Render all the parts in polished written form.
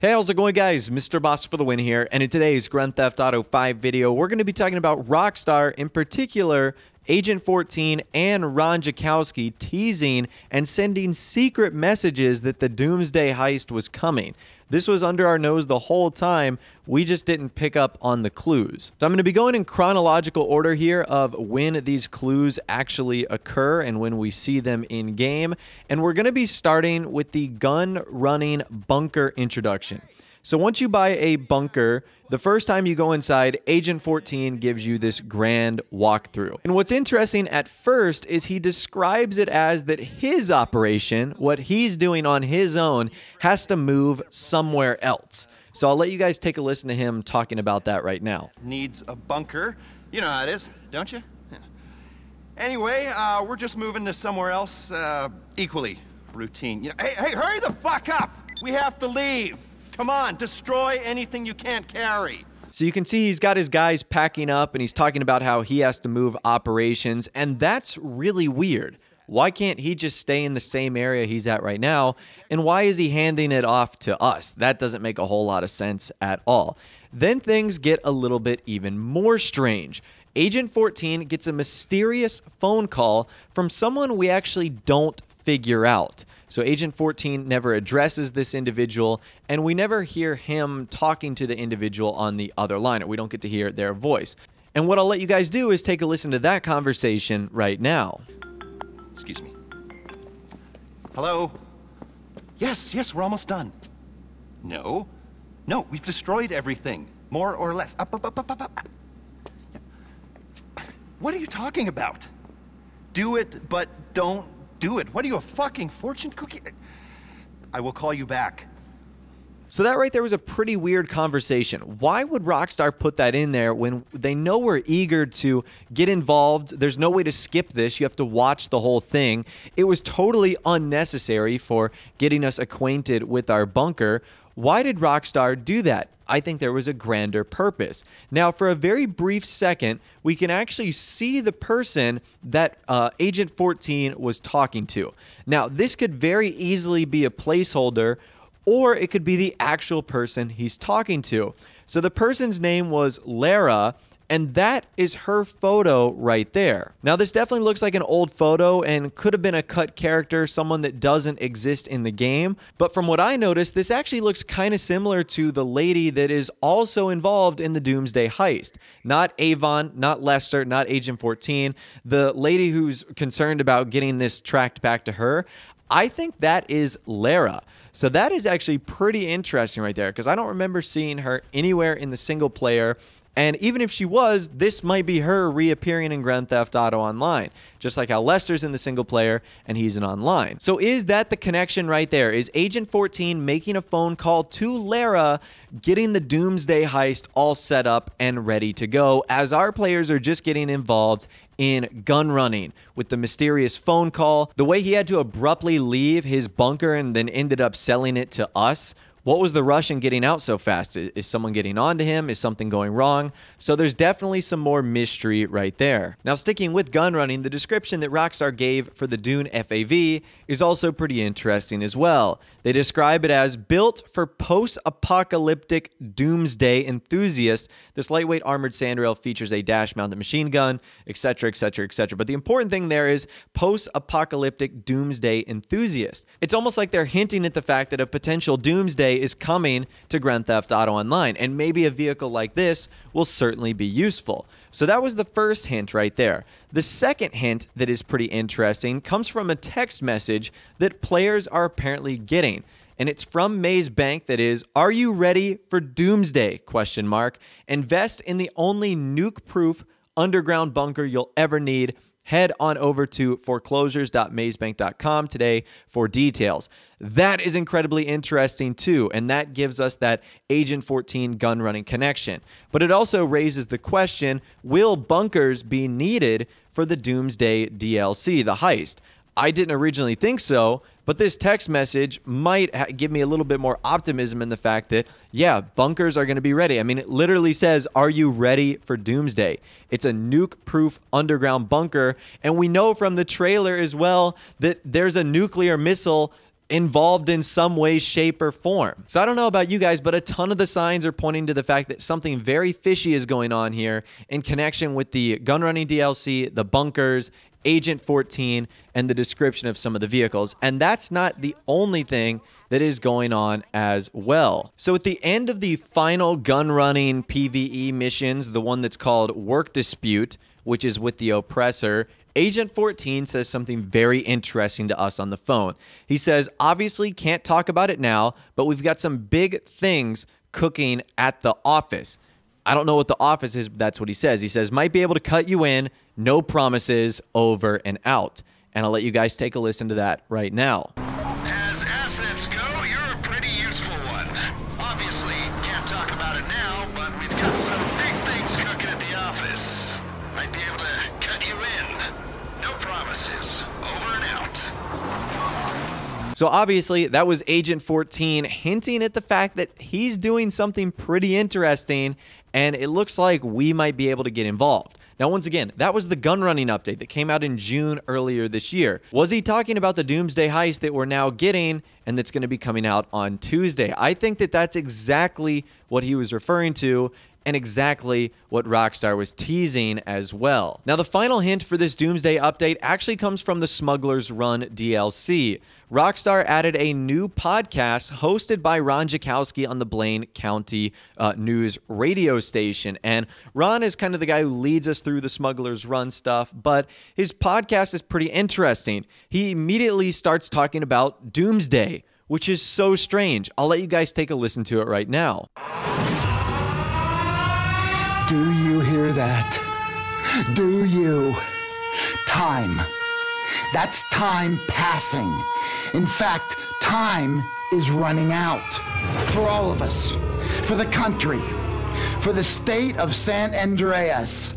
Hey, how's it going, guys? Mr. Boss for the win here, and in today's Grand Theft Auto 5 video, we're going to be talking about Rockstar, in particular, Agent 14 and Ron Jakowski teasing and sending secret messages that the Doomsday Heist was coming. This was under our nose the whole time, we just didn't pick up on the clues. So I'm going to be going in chronological order here of when these clues actually occur and when we see them in game. And we're going to be starting with the gun running bunker introduction. So once you buy a bunker, the first time you go inside, Agent 14 gives you this grand walkthrough. And what's interesting at first is he describes it as that his operation, what he's doing on his own, has to move somewhere else. So I'll let you guys take a listen to him talking about that right now. Needs a bunker. You know how it is, don't you? Yeah. Anyway, we're just moving to somewhere else, equally routine. You know, hey, hurry the fuck up! We have to leave. Come on, destroy anything you can't carry. So you can see he's got his guys packing up and he's talking about how he has to move operations, and that's really weird. Why can't he just stay in the same area he's at right now? And why is he handing it off to us? That doesn't make a whole lot of sense at all. Then things get a little bit even more strange. Agent 14 gets a mysterious phone call from someone we actually don't figure out. So Agent 14 never addresses this individual, and we never hear him talking to the individual on the other line, or we don't get to hear their voice. And what I'll let you guys do is take a listen to that conversation right now. Excuse me. Hello? Yes, we're almost done. No, we've destroyed everything, more or less. Up. What are you talking about? Do it, but don't do it. What are you, a fucking fortune cookie? I will call you back. So that right there was a pretty weird conversation. Why would Rockstar put that in there when they know we're eager to get involved? There's no way to skip this. You have to watch the whole thing. It was totally unnecessary for getting us acquainted with our bunker. Why did Rockstar do that? I think there was a grander purpose. Now, for a very brief second, we can actually see the person that Agent 14 was talking to. Now, this could very easily be a placeholder, or it could be the actual person he's talking to. So the person's name was Lara, and that is her photo right there. Now, this definitely looks like an old photo and could have been a cut character, someone that doesn't exist in the game. But from what I noticed, this actually looks kind of similar to the lady that is also involved in the Doomsday Heist. Not Avon, not Lester, not Agent 14. The lady who's concerned about getting this tracked back to her. I think that is Lara. So that is actually pretty interesting right there, because I don't remember seeing her anywhere in the single player. And even if she was, this might be her reappearing in Grand Theft Auto Online, just like how Lester's in the single player and he's in online. So is that the connection right there? Is Agent 14 making a phone call to Lara, getting the Doomsday Heist all set up and ready to go, as our players are just getting involved in gun running with the mysterious phone call, the way he had to abruptly leave his bunker and then ended up selling it to us? What was the rush in getting out so fast? Is someone getting onto him? Is something going wrong? So there's definitely some more mystery right there. Now, sticking with gun running, the description that Rockstar gave for the Dune FAV is also pretty interesting as well. They describe it as built for post-apocalyptic doomsday enthusiasts. This lightweight armored sandrail features a dash-mounted machine gun, etc., etc., etc. But the important thing there is post-apocalyptic doomsday enthusiast. It's almost like they're hinting at the fact that a potential doomsday is coming to Grand Theft Auto Online, and maybe a vehicle like this will certainly be useful. So that was the first hint right there. The second hint that is pretty interesting comes from a text message that players are apparently getting. And it's from Maze Bank that is, "Are you ready for Doomsday? ? Invest in the only nuke-proof underground bunker you'll ever need. Head on over to foreclosures.mazebank.com today for details." That is incredibly interesting too, and that gives us that Agent 14 gun running connection. But it also raises the question, will bunkers be needed for the Doomsday DLC, the heist? I didn't originally think so, but this text message might give me a little bit more optimism in the fact that, yeah, bunkers are going to be ready. I mean, it literally says, "Are you ready for Doomsday?" It's a nuke-proof underground bunker, and we know from the trailer as well that there's a nuclear missile involved in some way, shape, or form. So I don't know about you guys, but a ton of the signs are pointing to the fact that something very fishy is going on here in connection with the Gunrunning DLC, the bunkers, Agent 14, and the description of some of the vehicles. And that's not the only thing that is going on as well. So at the end of the final Gunrunning PvE missions, the one that's called Work Dispute, which is with the Oppressor, Agent 14 says something very interesting to us on the phone. He says, obviously can't talk about it now, but we've got some big things cooking at the office. I don't know what the office is, but that's what he says. He says, might be able to cut you in, no promises, over and out. And I'll let you guys take a listen to that right now. As assets go, you're a pretty useful one. Obviously, can't talk about it now, but we've got some big things cooking at the office. Might be able to cut you in. No promises. Over and out. So obviously, that was Agent 14 hinting at the fact that he's doing something pretty interesting, and it looks like we might be able to get involved. Now, once again, that was the Gunrunning update that came out in June earlier this year. Was he talking about the Doomsday Heist that we're now getting and that's going to be coming out on Tuesday? I think that that's exactly what he was referring to, and exactly what Rockstar was teasing as well. Now, the final hint for this Doomsday update actually comes from the Smuggler's Run DLC. Rockstar added a new podcast hosted by Ron Jakowski on the Blaine County News radio station. And Ron is kind of the guy who leads us through the Smuggler's Run stuff, but his podcast is pretty interesting. He immediately starts talking about Doomsday, which is so strange. I'll let you guys take a listen to it right now. Do you hear that? Do you? Time. That's time passing. In fact, time is running out. For all of us. For the country. For the state of San Andreas.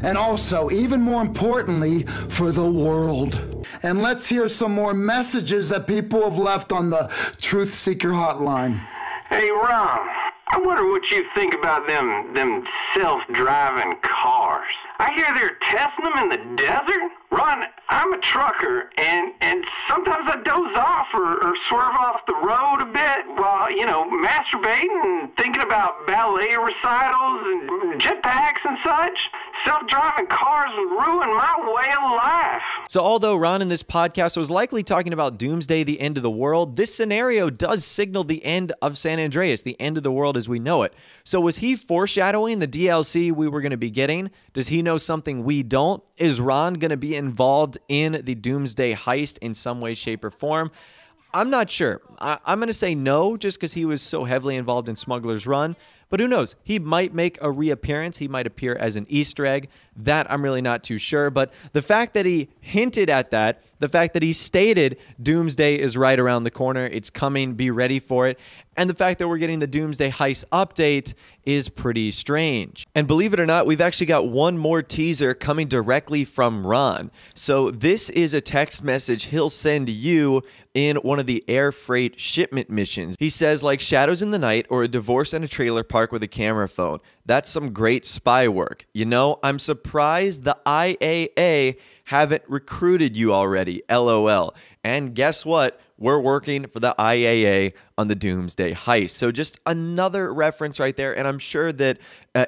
And also, even more importantly, for the world. And let's hear some more messages that people have left on the Truth Seeker hotline. Hey, Ron. I wonder what you think about them self-driving cars. I hear they're testing them in the desert. Ron, I'm a trucker, and sometimes I doze off or swerve off the road a bit while, masturbating and thinking about ballet recitals and jetpacks and such. Self-driving cars would ruin my way of life. So although Ron in this podcast was likely talking about Doomsday, the end of the world, this scenario does signal the end of San Andreas, the end of the world as we know it. So was he foreshadowing the DLC we were going to be getting? Does he know something we don't? Is Ron going to be involved in the Doomsday Heist in some way, shape, or form? I'm not sure. I'm going to say no, just because he was so heavily involved in Smuggler's Run. But who knows? He might make a reappearance. He might appear as an Easter egg. That I'm really not too sure. But the fact that he hinted at that, the fact that he stated Doomsday is right around the corner, it's coming, be ready for it, and the fact that we're getting the Doomsday Heist update is pretty strange. And believe it or not, we've actually got one more teaser coming directly from Ron. So this is a text message he'll send you in one of the air freight shipment missions. He says, like shadows in the night or a divorce in a trailer park with a camera phone. That's some great spy work. I'm surprised the IAA haven't recruited you already, LOL. And guess what? We're working for the IAA on the Doomsday Heist. So just another reference right there. And I'm sure that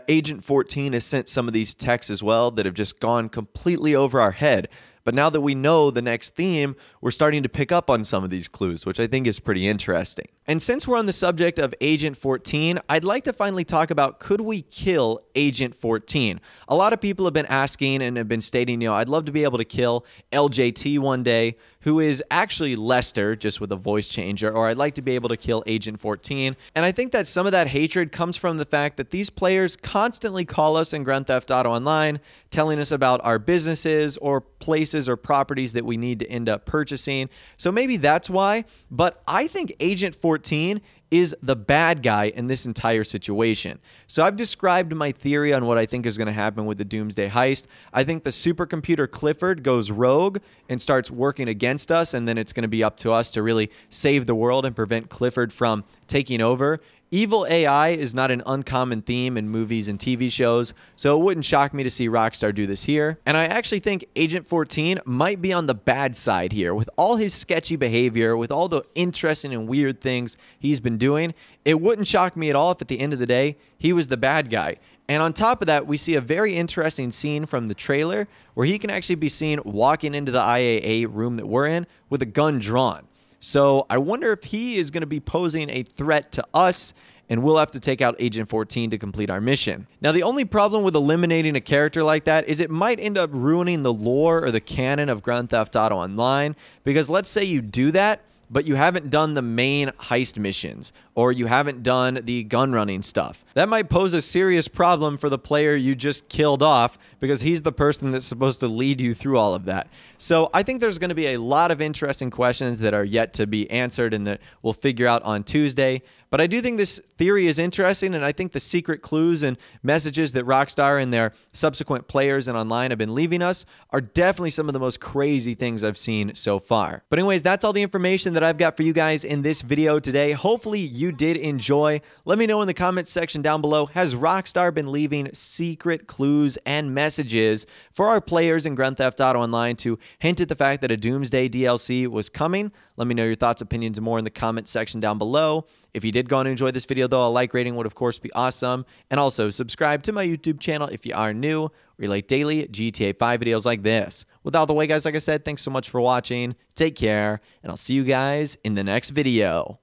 Agent 14 has sent some of these texts as well that have just gone completely over our head. But now that we know the next theme, we're starting to pick up on some of these clues, which I think is pretty interesting. And since we're on the subject of Agent 14, I'd like to finally talk about, could we kill Agent 14? A lot of people have been asking and have been stating, I'd love to be able to kill LJT one day, who is actually Lester, just with a voice changer, or I'd like to be able to kill Agent 14. And I think that some of that hatred comes from the fact that these players constantly call us in Grand Theft Auto Online, telling us about our businesses or places or properties that we need to end up purchasing. So maybe that's why, but I think Agent 14 is the bad guy in this entire situation. So I've described my theory on what I think is going to happen with the Doomsday Heist. I think the supercomputer Clifford goes rogue and starts working against us, and then it's going to be up to us to really save the world and prevent Clifford from taking over. Evil AI is not an uncommon theme in movies and TV shows, so it wouldn't shock me to see Rockstar do this here. And I actually think Agent 14 might be on the bad side here. With all his sketchy behavior, with all the interesting and weird things he's been doing, it wouldn't shock me at all if at the end of the day, he was the bad guy. And on top of that, we see a very interesting scene from the trailer where he can actually be seen walking into the IAA room that we're in with a gun drawn. So I wonder if he is going to be posing a threat to us, and we'll have to take out Agent 14 to complete our mission. Now, the only problem with eliminating a character like that is it might end up ruining the lore or the canon of Grand Theft Auto Online, because let's say you do that, but you haven't done the main heist missions, or you haven't done the gun running stuff. That might pose a serious problem for the player you just killed off, because he's the person that's supposed to lead you through all of that. So I think there's going to be a lot of interesting questions that are yet to be answered and that we'll figure out on Tuesday. But I do think this theory is interesting, and I think the secret clues and messages that Rockstar and their subsequent players and online have been leaving us are definitely some of the most crazy things I've seen so far. But anyways, that's all the information that I've got for you guys in this video today. Hopefully you did enjoy. Let me know in the comments section down below, has Rockstar been leaving secret clues and messages for our players in Grand Theft Auto Online to hint at the fact that a Doomsday DLC was coming? Let me know your thoughts, opinions, and more in the comments section down below. If you did go on and enjoy this video, though, a like rating would, of course, be awesome. And also, subscribe to my YouTube channel if you are new. We like daily GTA 5 videos like this. With all the way, guys, like I said, thanks so much for watching. Take care, and I'll see you guys in the next video.